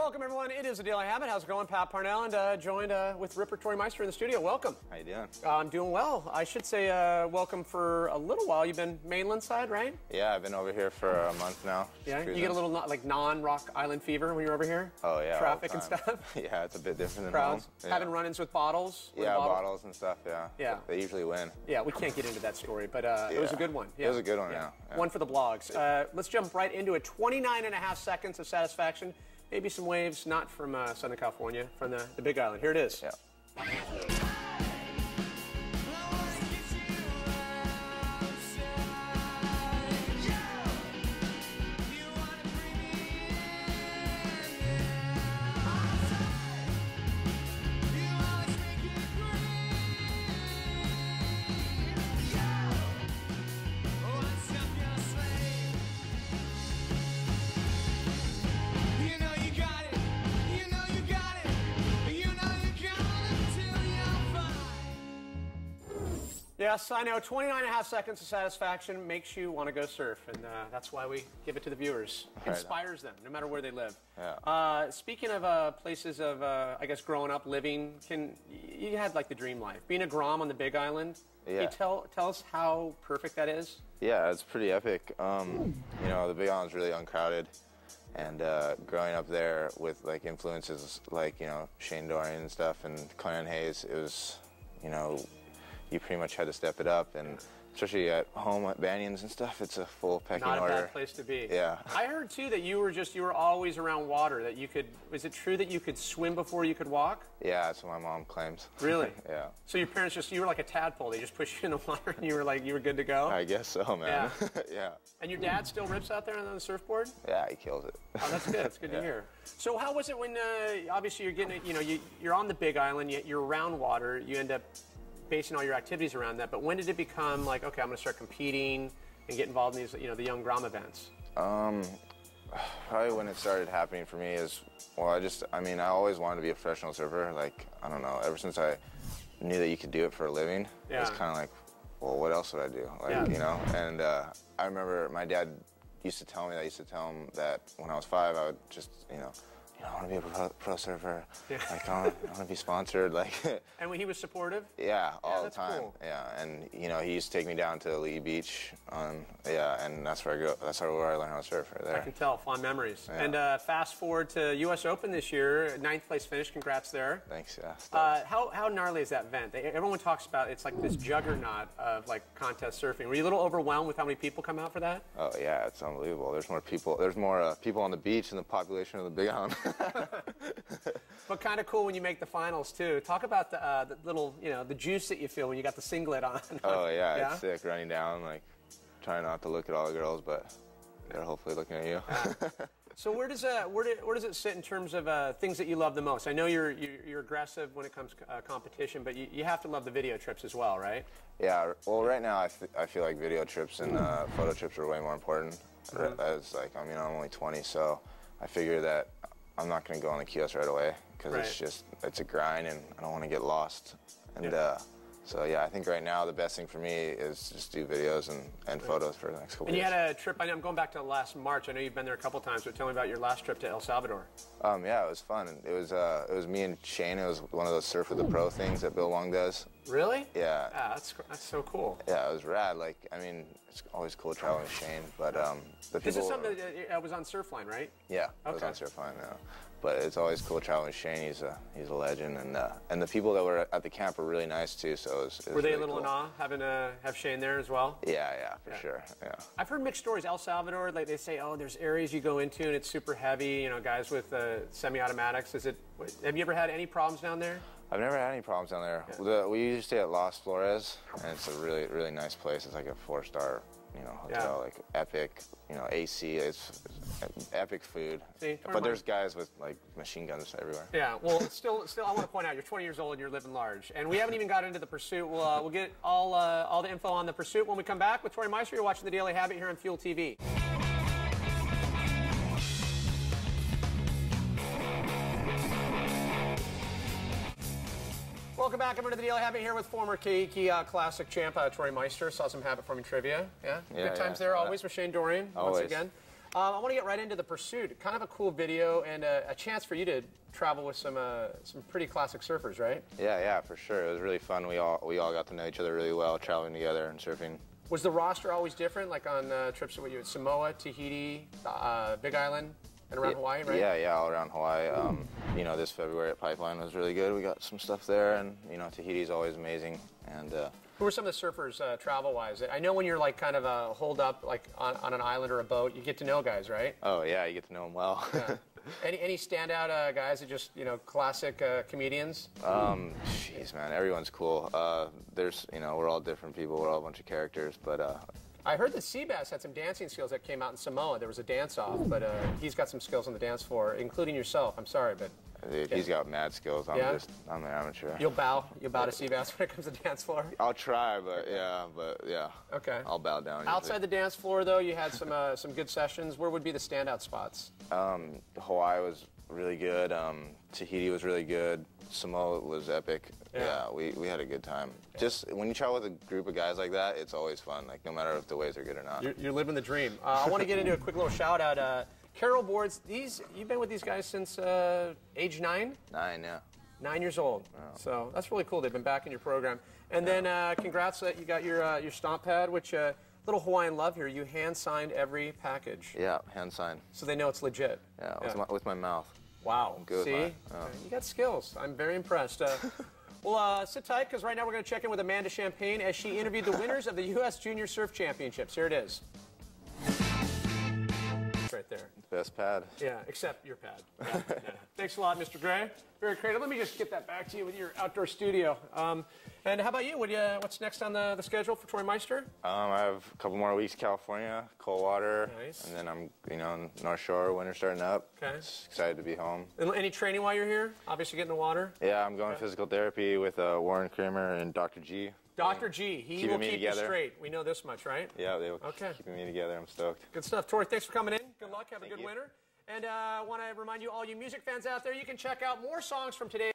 Welcome, everyone. It is the Daily Habit. How's it going? Pat Parnell, and joined with Ripper Torrey Meister in the studio. Welcome. How you doing? I'm doing well. I should say welcome for a little while. You've been mainland side, right? Yeah, I've been over here for a month now. Yeah, you get a little like non-Rock Island fever when you're over here? Oh, yeah. Traffic and stuff? Yeah, it's a bit different than Crowds? home. Yeah. Having run-ins with bottles? Yeah, bottles and stuff, yeah. Yeah. They usually win. Yeah, we can't get into that story, but it was a good one. Yeah. It was a good one, yeah. One for the blogs. Let's jump right into it. 29.5 seconds of satisfaction. Maybe some waves, not from Southern California, from the Big Island. Here it is. Yeah. Yes, I know. 29.5 seconds of satisfaction makes you want to go surf, and that's why we give it to the viewers. It inspires them, no matter where they live. Yeah. Speaking of places of, I guess, growing up, living, you had like the dream life. Being a Grom on the Big Island, yeah. Can you tell us how perfect that is? Yeah, it's pretty epic. You know, the Big Island's really uncrowded, and growing up there with like influences like, you know, Shane Dorian and stuff, and Clarence Hayes, it was, you know, you pretty much had to step it up, and especially at home at Banyans and stuff, it's a full pecking order. Not a bad place to be. Yeah. I heard too that you were always around water. That you could. Was it true that you could swim before you could walk? Yeah, that's what my mom claims. Really? Yeah. So your parents you were like a tadpole. They just pushed you in the water, and you were good to go. I guess so, man. Yeah. Yeah. And your dad still rips out there on the surfboard? Yeah, he kills it. Oh, that's good. That's good to hear. So how was it when obviously you're getting you're on the Big Island, you're around water, you end up basing all your activities around that, but when did it become like, okay, I'm going to start competing and get involved in these, the young Grom events? Probably when it started happening for me is, well, I always wanted to be a professional surfer. Like, I don't know, ever since I knew that you could do it for a living, it was kind of like, well, what else would I do? Like, you know, and I remember my dad used to tell him that when I was 5, I would just, I want to be a pro surfer. Yeah. Like, I want to be sponsored. Like. And when he was supportive? Yeah, all the time. Cool. Yeah, and he used to take me down to Lee Beach. Yeah, and that's where I go. That's where I learned how to surf right there. I can tell, fond memories. Yeah. And fast forward to U.S. Open this year, 9th place finish. Congrats there. Thanks. Yeah. How gnarly is that event? Everyone talks about it's like this juggernaut of like contest surfing. Were you a little overwhelmed with how many people come out for that? Oh yeah, it's unbelievable. There's more people. There's more people on the beach than the population of the Big Island. But kind of cool when you make the finals too. Talk about the little, the juice that you feel when you got the singlet on. Oh yeah, it's sick. Running down, like trying not to look at all the girls, but they're hopefully looking at you. So where does it sit in terms of things that you love the most? I know you're aggressive when it comes to competition, but you have to love the video trips as well, right? Yeah. Well, right now I feel like video trips and photo trips are way more important. As like, I'm only 20, so I figure that I'm not going to go on the QS right away because it's a grind and I don't want to get lost. And so yeah, I think right now the best thing for me is just do videos and photos for the next couple years. And you years. had a trip, I'm going back to last March. I know you've been there a couple times, but tell me about your last trip to El Salvador. Yeah, it was fun. It was me and Shane. It was one of those Surf with the Pro things that Bill Wong does. Really? Yeah. Ah, that's so cool. Yeah, it was rad. Like, it's always cool traveling with Shane, but the people. This is something that was on Surfline, right? Yeah, it was on Surfline. Yeah. But it's always cool traveling with Shane. He's a legend, and the people that were at the camp were really nice too. So it was were they really a little cool. in awe having have Shane there as well? Yeah, for sure. Yeah. I've heard mixed stories. El Salvador, like they say, oh, there's areas you go into and it's super heavy. guys with semi-automatics. Have you ever had any problems down there? I've never had any problems down there. Yeah. We usually stay at Las Flores, and it's a really, really nice place. It's like a 4-star, hotel, like epic, AC. It's epic food. See, but there's guys with like machine guns everywhere. Yeah. Well, still, I want to point out you're 20 years old and you're living large, and we haven't even got into the pursuit. We'll get all the info on the pursuit when we come back with Torrey Meister. You're watching the Daily Habit here on Fuel TV. Welcome back. I'm into the Daily Habit here with former Keiki Classic champ Torrey Meister. Saw some habit forming trivia. Yeah? Good times there always with Shane Dorian once again. I want to get right into the pursuit. Kind of a cool video and a chance for you to travel with some pretty classic surfers, right? Yeah, for sure. It was really fun. We all got to know each other really well, traveling together and surfing. Was the roster always different, like on trips with you at Samoa, Tahiti, Big Island, and around Hawaii, right? Yeah, all around Hawaii. You know, this February at Pipeline was really good. We got some stuff there, and you know, Tahiti's always amazing. And who are some of the surfers travel-wise? I know when you're like kind of holed up like on an island or a boat, you get to know guys, right? Oh yeah, you get to know them well. Yeah. Any standout guys that just, you know, classic comedians? Jeez, man, everyone's cool. There's, you know, we're all different people. We're all a bunch of characters, but. I heard that Seabass had some dancing skills that came out in Samoa. There was a dance-off, but he's got some skills on the dance floor, including yourself. I'm sorry, but... Dude, he's got mad skills. I'm an amateur. You'll bow to Seabass when it comes to dance floor? I'll try, but yeah. Okay. I'll bow down. Outside the dance floor, though, you had some good sessions. Where would be the standout spots? Hawaii was really good. Tahiti was really good. Samoa was epic. Yeah, we had a good time. Yeah. Just when you travel with a group of guys like that, it's always fun. Like no matter if the waves are good or not. You're living the dream. I want to get into a quick little shout out. Carol Boards. You've been with these guys since age 9? 9, yeah. 9 years old. Wow. So that's really cool. They've been back in your program. And then congrats that you got your stomp pad, which little Hawaiian love here. You hand signed every package. Yeah, hand signed. So they know it's legit. Yeah, with my mouth. Wow. See? You got skills. I'm very impressed. Well, sit tight, because right now we're going to check in with Amanda Champagne as she interviewed the winners of the U.S. Junior Surf Championships. Here it is. Right there. Best pad. Yeah, except your pad. Yeah. Thanks a lot, Mr. Gray. Very creative. Let me just get that back to you with your outdoor studio. And how about you? What's next on the schedule for Torrey Meister? I have a couple more weeks California, cold water. Nice. And then I'm, North Shore, winter starting up. Okay. Just excited to be home. And any training while you're here? Obviously getting the water? Yeah, I'm going physical therapy with Warren Kramer and Dr. G. Dr. G, he will keep you straight. We know this much, right? Yeah, they will keep me together. I'm stoked. Good stuff. Torrey, thanks for coming in. Good luck. Have a good winter. And I want to remind you, all you music fans out there, you can check out more songs from today.